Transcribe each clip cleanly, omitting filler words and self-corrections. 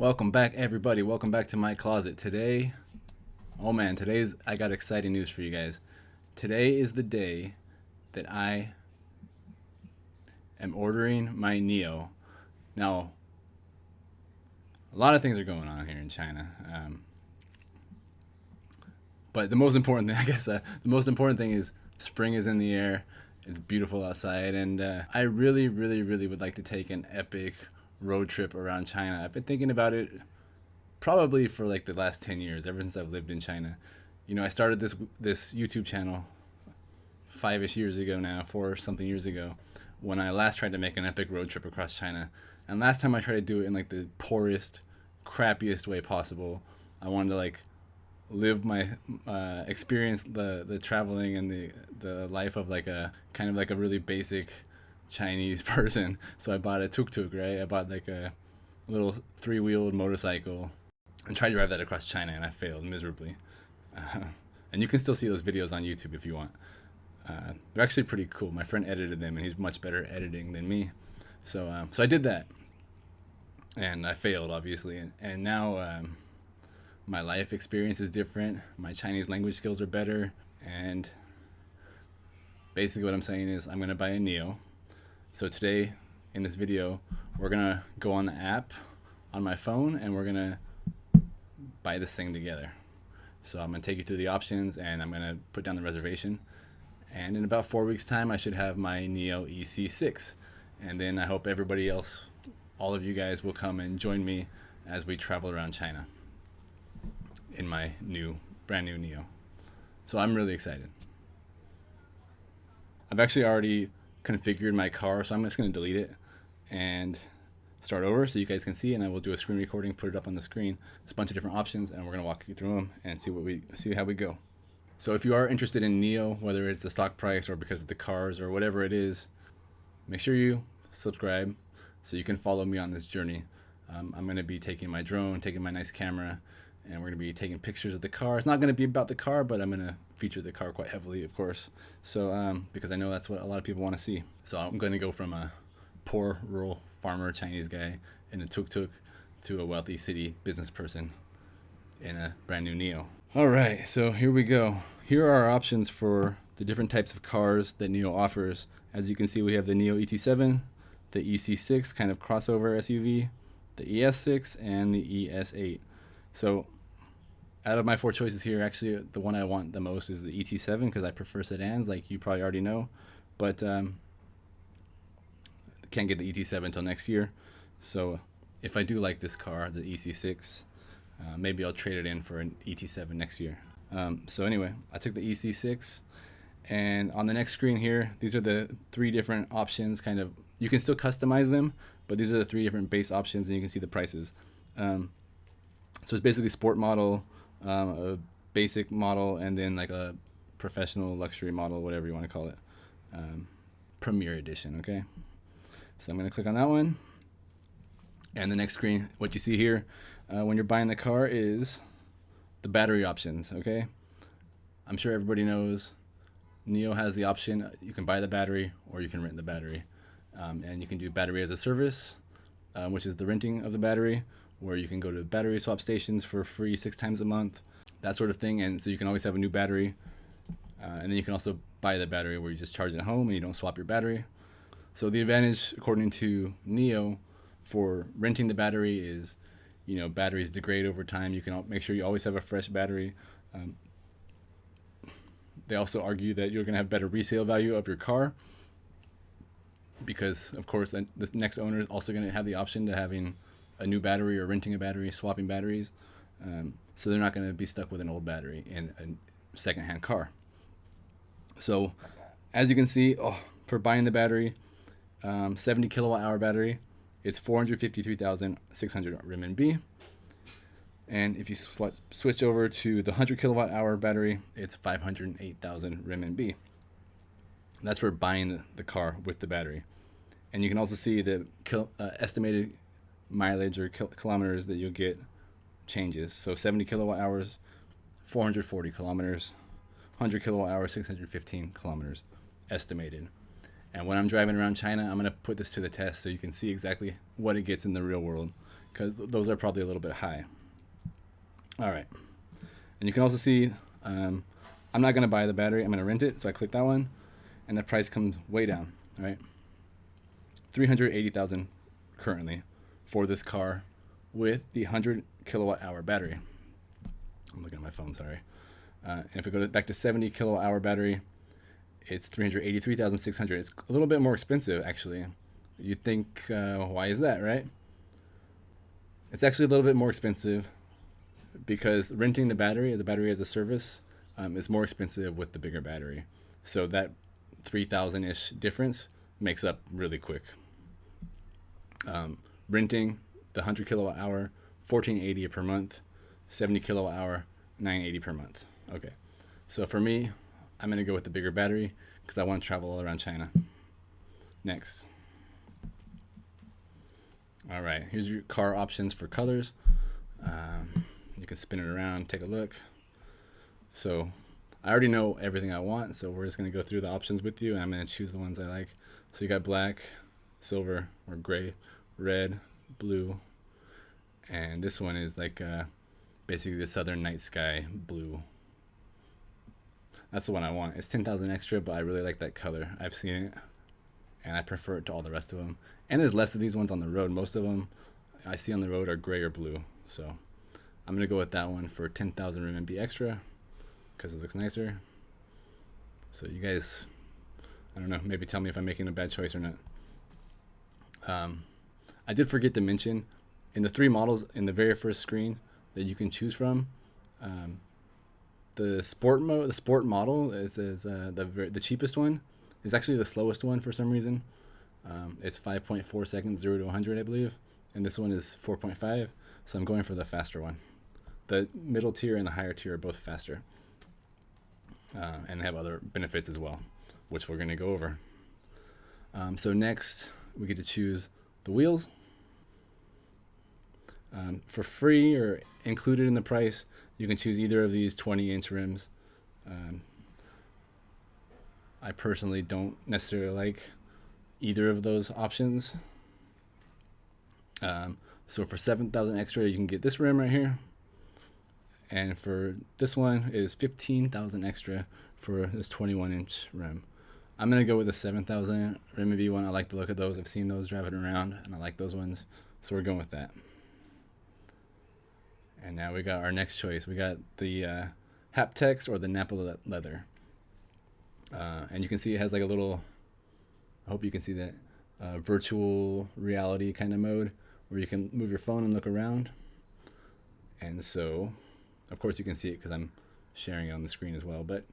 Welcome back, everybody. Welcome back to my closet. Today, oh man, I got exciting news for you guys. Today is the day that I am ordering my NIO. Now, a lot of things are going on here in China. But the most important thing, the most important thing is spring is in the air. It's beautiful outside, and I really would like to take an epic road trip around China. I've been thinking about it probably for like the last 10 years, ever since I've lived in China. You know, I started this YouTube channel 5-ish years ago now, 4-something years ago, when I last tried to make an epic road trip across China. And last time I tried to do it in like the poorest, crappiest way possible. I wanted to like live my experience the traveling and the life of like a kind of like a really basic Chinese person. So I bought a tuk-tuk, right? I bought like a little 3-wheeled motorcycle and tried to drive that across China, and I failed miserably. And you can still see those videos on YouTube if you want. They're actually pretty cool. My friend edited them, and he's much better at editing than me. So I did that, and I failed, obviously. And now my life experience is different. My Chinese language skills are better, and basically what I'm saying is I'm gonna buy a NIO. So today, in this video, we're gonna go on the app on my phone, and we're gonna buy this thing together. So I'm gonna take you through the options, and I'm gonna put down the reservation. And in about 4 weeks' time, I should have my NIO EC6. And then I hope everybody else, all of you guys, will come and join me as we travel around China in my brand new NIO. So I'm really excited. I've actually already configured my car, so I'm just going to delete it and start over so you guys can see, and I will do a screen recording, put it up on the screen. There's a bunch of different options, and we're going to walk you through them and see how we go. So if you are interested in NIO, whether it's the stock price or because of the cars or whatever it is, make sure you subscribe so you can follow me on this journey. I'm going to be taking my drone, taking my nice camera, and we're going to be taking pictures of the car. It's not going to be about the car, but I'm going to feature the car quite heavily, of course. So because I know that's what a lot of people want to see. So I'm going to go from a poor rural farmer Chinese guy in a tuk-tuk to a wealthy city business person in a brand new NIO. All right, so here we go. Here are our options for the different types of cars that NIO offers. As you can see, we have the NIO ET7, the EC6 kind of crossover SUV, the ES6, and the ES8. So out of my 4 choices here, actually the one I want the most is the ET7 because I prefer sedans, like you probably already know. But can't get the ET7 until next year. So if I do like this car, the EC6, maybe I'll trade it in for an ET7 next year. So anyway, I took the EC6, and on the next screen here, these are the 3 different options. Kind of, you can still customize them, but these are the 3 different base options, and you can see the prices. So it's basically sport model, a basic model, and then like a professional luxury model, whatever you want to call it. Premier edition, okay? So I'm going to click on that one. And the next screen, what you see here when you're buying the car is the battery options, okay? I'm sure everybody knows NIO has the option, you can buy the battery or you can rent the battery. And you can do battery as a service, which is the renting of the battery, where you can go to battery swap stations for free 6 times a month, that sort of thing. And so you can always have a new battery. And then you can also buy the battery where you just charge it at home and you don't swap your battery. So the advantage, according to NIO, for renting the battery is, you know, batteries degrade over time. You can make sure you always have a fresh battery. They also argue that you're going to have better resale value of your car because, of course, this next owner is also going to have the option to having a new battery or renting a battery, swapping batteries. So they're not going to be stuck with an old battery in a secondhand car. So as you can see, for buying the battery, 70 kilowatt hour battery, it's 453,600 renminbi. And if you switch over to the 100 kilowatt hour battery, it's 508,000 renminbi. That's for buying the car with the battery. And you can also see the estimated mileage or kilometers that you'll get changes. So 70 kilowatt hours, 440 kilometers, 100 kilowatt hours, 615 kilometers estimated. And when I'm driving around China, I'm going to put this to the test so you can see exactly what it gets in the real world. because those are probably a little bit high. All right, and you can also see I'm not going to buy the battery. I'm going to rent it. So I click that one, and the price comes way down. All right, $380,000 currently for this car with the 100 kilowatt hour battery. I'm looking at my phone, sorry. And if we go back to 70 kilowatt hour battery, it's $383,600. It's a little bit more expensive, actually. You'd think, why is that, right? It's actually a little bit more expensive because renting the battery as a service, is more expensive with the bigger battery. So that 3,000-ish difference makes up really quick. Renting the 100 kilowatt hour, $1,480 per month. 70 kilowatt hour, $980 per month. Okay, so for me, I'm gonna go with the bigger battery because I want to travel all around China. Next. All right, here's your car options for colors. You can spin it around, take a look. So I already know everything I want, so we're just gonna go through the options with you, and I'm gonna choose the ones I like. So you got black, silver, or gray, red, blue, and this one is like basically the southern night sky blue. That's the one I want. It's 10,000 extra, but I really like that color. I've seen it, and I prefer it to all the rest of them. And there's less of these ones on the road. Most of them I see on the road are gray or blue. So I'm gonna go with that one for 10,000 RMB extra because it looks nicer. So you guys, I don't know, maybe tell me if I'm making a bad choice or not. I did forget to mention, in the 3 models in the very first screen that you can choose from, the sport model is the cheapest one. Is actually the slowest one for some reason. It's 5.4 seconds, 0 to 100, I believe, and this one is 4.5. So I'm going for the faster one. The middle tier and the higher tier are both faster, and they have other benefits as well, which we're going to go over. So next, we get to choose the wheels. For free or included in the price, you can choose either of these 20-inch rims. I personally don't necessarily like either of those options. So for 7,000 extra, you can get this rim right here. And for this one is 15,000 extra for this 21-inch rim. I'm going to go with the 7,000 RMB one. I like the look of those. I've seen those driving around, and I like those ones. So we're going with that. And now we got our next choice. We got the haptics or the Napa leather. And you can see it has like a little, I hope you can see that, virtual reality kind of mode where you can move your phone and look around. And so, of course you can see it because I'm sharing it on the screen as well, but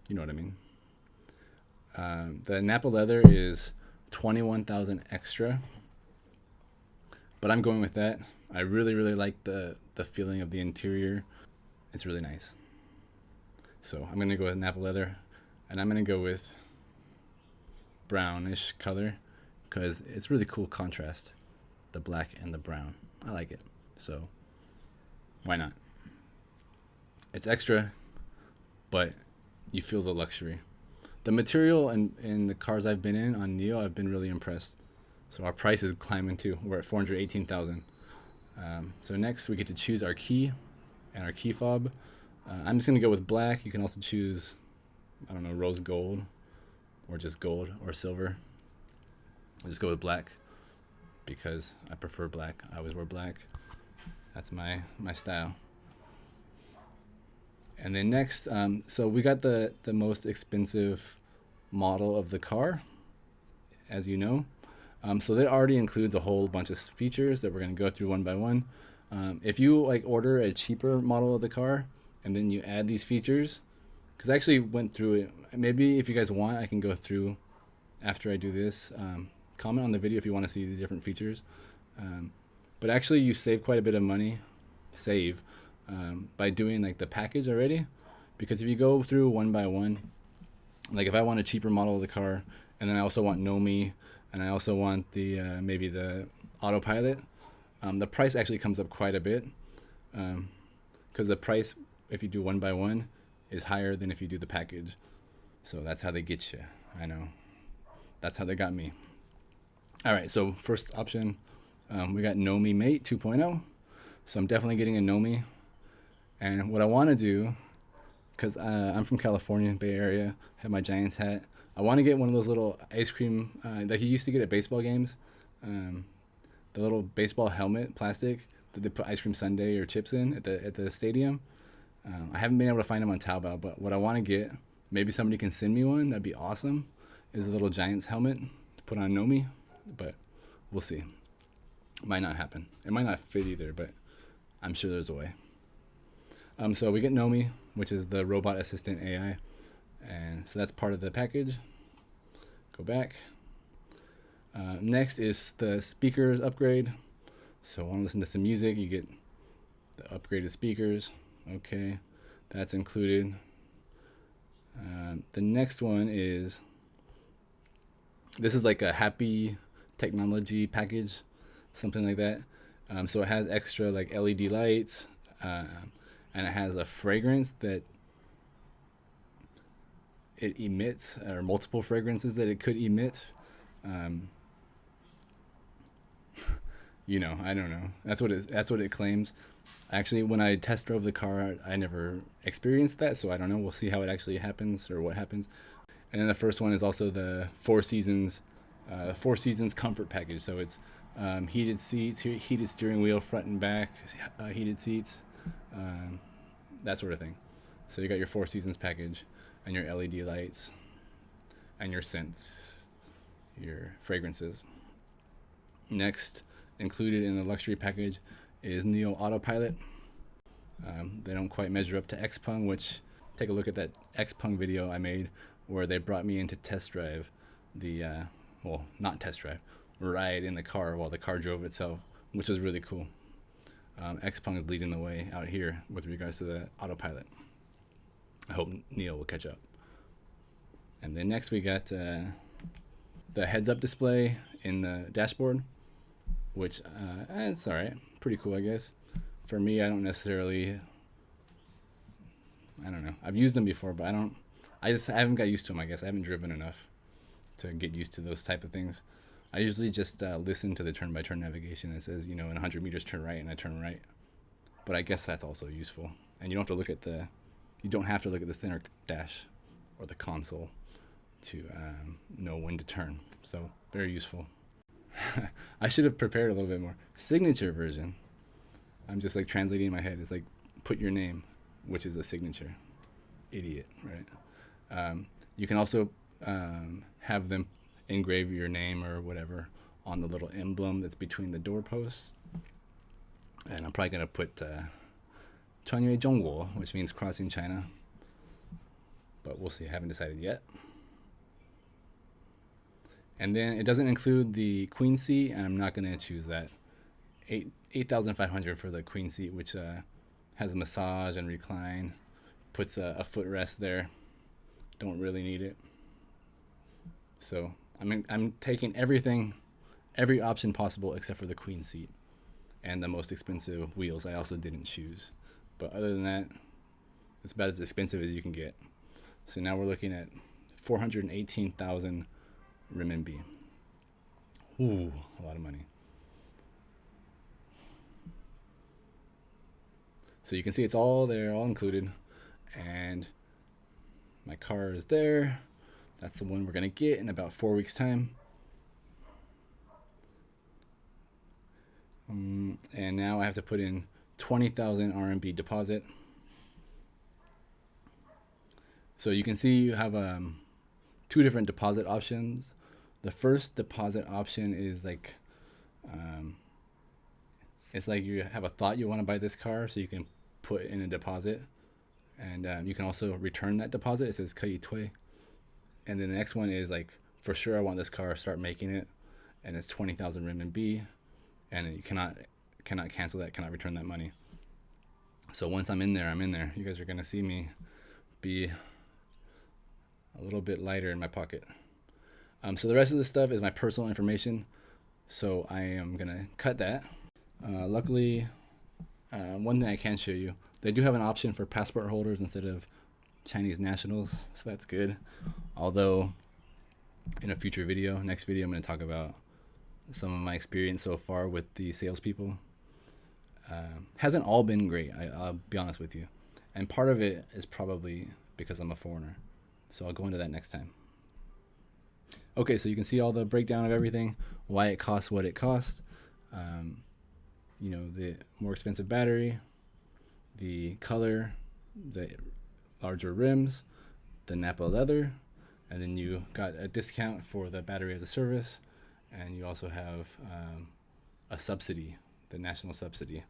you know what I mean. The Napa leather is 21,000 extra, but I'm going with that. I really, really like the feeling of the interior. It's really nice. So I'm going to go with Napa leather, and I'm going to go with brownish color because it's really cool contrast, the black and the brown. I like it. So why not? It's extra, but you feel the luxury. The material in the cars I've been in on NIO, I've been really impressed. So our price is climbing too. We're at 418,000. So next we get to choose our key and our key fob. I'm just going to go with black. You can also choose, I don't know, rose gold or just gold or silver. I'll just go with black because I prefer black. I always wear black. That's my style. And then next, so we got the most expensive model of the car, as you know. So that already includes a whole bunch of features that we're going to go through one by one. If you like order a cheaper model of the car and then you add these features, because I actually went through it. Maybe if you guys want, I can go through after I do this. Comment on the video if you want to see the different features. But actually, you save quite a bit of money. By doing like the package already, because if you go through one by one, like if I want a cheaper model of the car and then I also want Nomi and I also want the maybe the autopilot, the price actually comes up quite a bit, because the price if you do one by one is higher than if you do the package. So that's how they get you. I know, that's how they got me. All right, so first option, We got Nomi Mate 2.0. So I'm definitely getting a Nomi. And what I want to do, because I'm from California, Bay Area, have my Giants hat. I want to get one of those little ice cream that you used to get at baseball games. The little baseball helmet, plastic, that they put ice cream sundae or chips in at the stadium. I haven't been able to find them on Taobao, but what I want to get, maybe somebody can send me one, that'd be awesome, is a little Giants helmet to put on Nomi, but we'll see. It might not happen. It might not fit either, but I'm sure there's a way. So we get Nomi, which is the robot assistant AI, and so that's part of the package. Go back. Next is the speakers upgrade. So I want to listen to some music, you get the upgraded speakers. Okay, that's included. The next one is, this is like a happy technology package, something like that. So it has extra like LED lights, and it has a fragrance that it emits, or multiple fragrances that it could emit. I don't know. That's what it claims. Actually, when I test drove the car, I never experienced that, so I don't know. We'll see how it actually happens, or what happens. And then the first one is also the Four Seasons comfort package. So it's heated seats, heated steering wheel, front and back, heated seats, that sort of thing. So you got your Four Seasons package, and your LED lights, and your scents, your fragrances. Next, included in the luxury package is Neoautopilot. They don't quite measure up to Xpeng, which, take a look at that Xpeng video I made where they brought me in to test drive not test drive, ride in the car while the car drove itself, which was really cool. Xpeng is leading the way out here with regards to the autopilot. I hope NIO will catch up. And then next we got the heads-up display in the dashboard, which it's all right, pretty cool, I guess. For me, I don't know. I've used them before, but I haven't got used to them, I guess. I haven't driven enough to get used to those type of things. I usually just listen to the turn-by-turn navigation that says, in 100 meters turn right, and I turn right. But I guess that's also useful. And you don't have to look at the center dash or the console to know when to turn. So very useful. I should have prepared a little bit more. Signature version. I'm just like translating in my head. It's like, put your name, which is a signature. Idiot, right? You can also have them engrave your name or whatever on the little emblem that's between the doorposts. And I'm probably going to put 穿越中国, which means crossing China. But we'll see. I haven't decided yet. And then it doesn't include the queen seat, and I'm not going to choose that. $8,500 for the queen seat, which has a massage and recline, puts a footrest there. Don't really need it. So I'm taking every option possible except for the queen seat and the most expensive wheels. I also didn't choose, but other than that, it's about as expensive as you can get. So now we're looking at 418,000 renminbi. Ooh, a lot of money. So you can see it's all there, all included, and my car is there. That's the one we're gonna get in about 4 weeks' time. And now I have to put in 20,000 RMB deposit. So you can see you have two different deposit options. The first deposit option is like, it's like you have a thought you want to buy this car, so you can put in a deposit, and you can also return that deposit. It says 可以退. And then the next one is like, for sure I want this car, start making it, and it's 20,000 renminbi, and you cannot cancel that, cannot return that money. So once I'm in there, I'm in there. You guys are gonna see me be a little bit lighter in my pocket. So the rest of the stuff is my personal information, so I am gonna cut that. Luckily, one thing I can show you, they do have an option for passport holders instead of Chinese nationals, so that's good. Although in a future video, next video, I'm going to talk about some of my experience so far with the salespeople. Hasn't all been great, I'll be honest with you. And part of it is probably because I'm a foreigner. So I'll go into that next time. Okay, so you can see all the breakdown of everything, why it costs what it costs. The more expensive battery, the color, the larger rims, the Napa leather, and then you got a discount for the battery as a service, and you also have a subsidy, the national subsidy.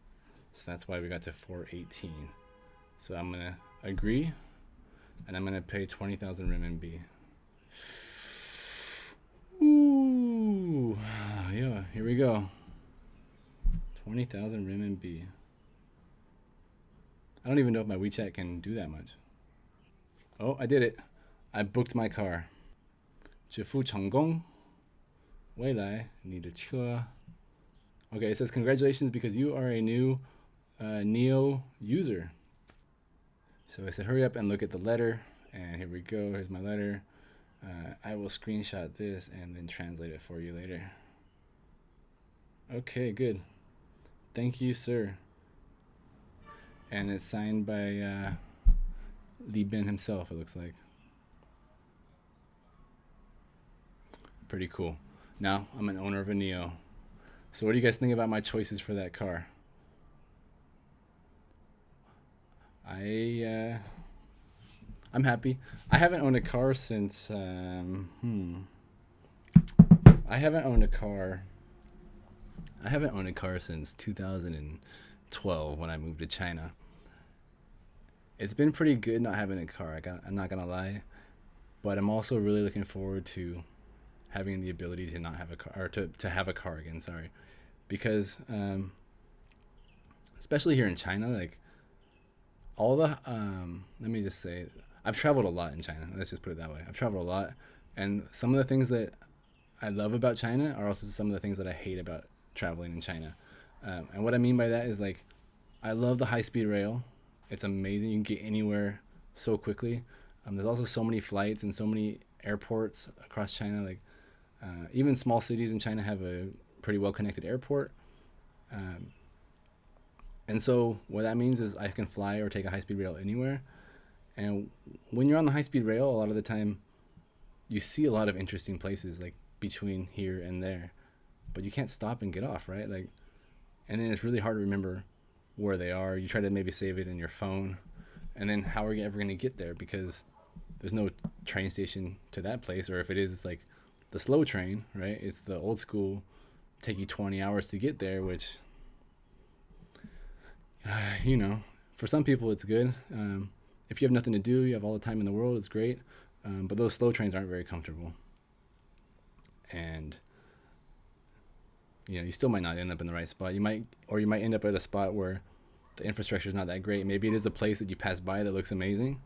So that's why we got to 418. So I'm gonna agree, and I'm gonna pay 20,000 RMB. Ooh, yeah, here we go. 20,000 RMB. I don't even know if my WeChat can do that much. Oh, I did it. I booked my car. 支付成功。未来你的车。Okay, it says congratulations because you are a new NIO user. So I said hurry up and look at the letter. And here we go. Here's my letter. I will screenshot this and then translate it for you later. Okay, good. Thank you, sir. And it's signed by Li Bin himself, it looks like. Pretty cool. Now I'm an owner of a NIO. So what do you guys think about my choices for that car? I'm happy. I haven't owned a car since I haven't owned a car since 2012 when I moved to China. It's been pretty good not having a car. I'm not gonna lie, but I'm also really looking forward to having the ability to not have a car, or to have a car again. Sorry, because especially here in China, like all the let me just say, I've traveled a lot in China. Let's just put it that way. I've traveled a lot, and some of the things that I love about China are also some of the things that I hate about traveling in China. And what I mean by that is, like, I love the high-speed rail. It's amazing. You can get anywhere so quickly. There's also so many flights and so many airports across China. Like, even small cities in China have a pretty well-connected airport. And so what that means is I can fly or take a high-speed rail anywhere. And when you're on the high-speed rail, a lot of the time, you see a lot of interesting places, like between here and there. But you can't stop and get off, right? Like, and then it's really hard to remember where they are. You try to maybe save it in your phone, and then how are you ever going to get there? Because there's no train station to that place, or if it is, it's like the slow train, right? It's the old school, take you 20 hours to get there, which, for some people it's good. If you have nothing to do, you have all the time in the world, it's great. But those slow trains aren't very comfortable. And you still might not end up in the right spot. You might end up at a spot where the infrastructure is not that great. Maybe it is a place that you pass by that looks amazing.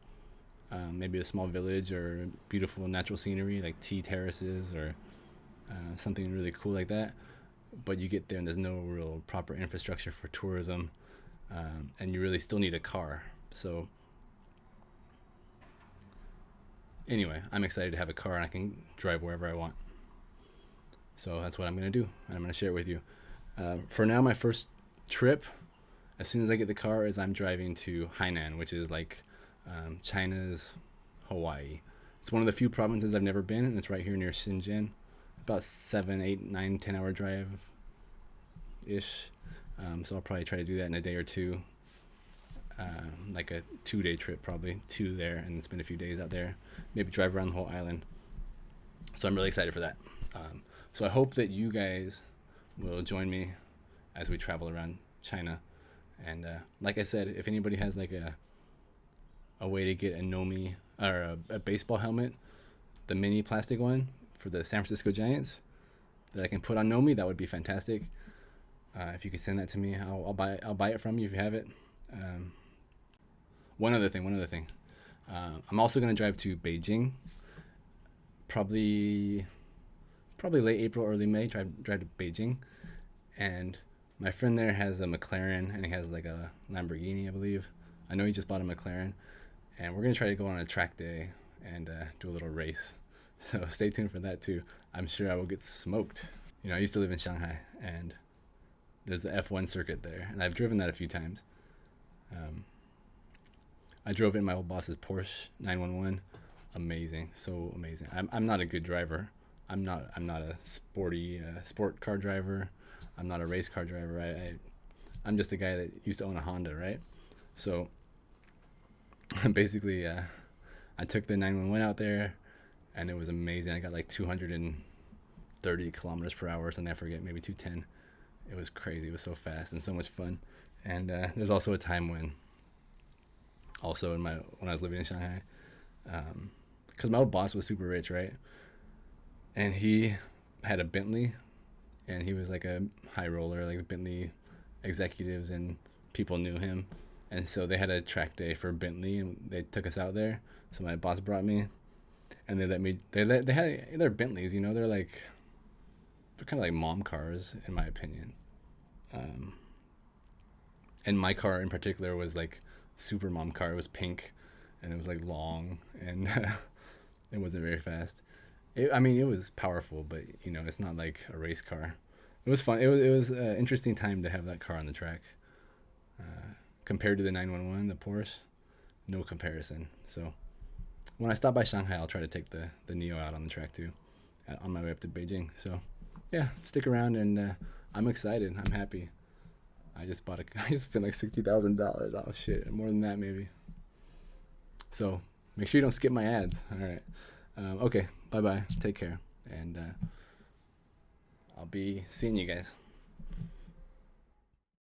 Maybe a small village or beautiful natural scenery like tea terraces or something really cool like that. But you get there and there's no real proper infrastructure for tourism, and you really still need a car. So anyway, I'm excited to have a car and I can drive wherever I want. So that's what I'm going to do. And I'm going to share it with you. For now, my first trip, as soon as I get the car, is I'm driving to Hainan, which is like China's Hawaii. It's one of the few provinces I've never been, and it's right here near Shenzhen. About 7, 8, 9, 10 hour drive-ish. So I'll probably try to do that in a day or two. Like a 2-day trip, probably. 2 there, and spend a few days out there. Maybe drive around the whole island. So I'm really excited for that. So I hope that you guys will join me as we travel around China. And like I said, if anybody has like a way to get a Nomi or a baseball helmet, the mini plastic one for the San Francisco Giants that I can put on Nomi, that would be fantastic. If you could send that to me, I'll buy it from you if you have it. One other thing. I'm also going to drive to Beijing. Probably late April, early May, drive to Beijing. And my friend there has a McLaren, and he has like a Lamborghini, I believe. I know he just bought a McLaren. And we're going to try to go on a track day and do a little race. So stay tuned for that too. I'm sure I will get smoked. I used to live in Shanghai, and there's the F1 circuit there, and I've driven that a few times. I drove in my old boss's Porsche 911. Amazing, so amazing. I'm not a good driver. I'm not a sport car driver. I'm not a race car driver. I'm just a guy that used to own a Honda, right? So basically, I took the 911 out there, and it was amazing. I got like 230 kilometers per hour or something. I forget, maybe 210. It was crazy. It was so fast and so much fun. And there's also a time when I was living in Shanghai, because my old boss was super rich, right? And he had a Bentley, and he was like a high roller, like the Bentley executives and people knew him. And so they had a track day for Bentley, and they took us out there. So my boss brought me, and they're Bentleys, they're kind of like mom cars, in my opinion. And my car in particular was like super mom car. It was pink, and it was like long, and it wasn't very fast. It was powerful, but it's not like a race car. It was fun. It was an interesting time to have that car on the track. Compared to the 911, the Porsche, no comparison. So when I stop by Shanghai, I'll try to take the NIO out on the track too, on my way up to Beijing. So yeah, stick around, and I'm excited. I'm happy. I just spent like $60,000. Oh shit, more than that maybe. So make sure you don't skip my ads. All right. Okay. Bye bye. Take care, and I'll be seeing you guys.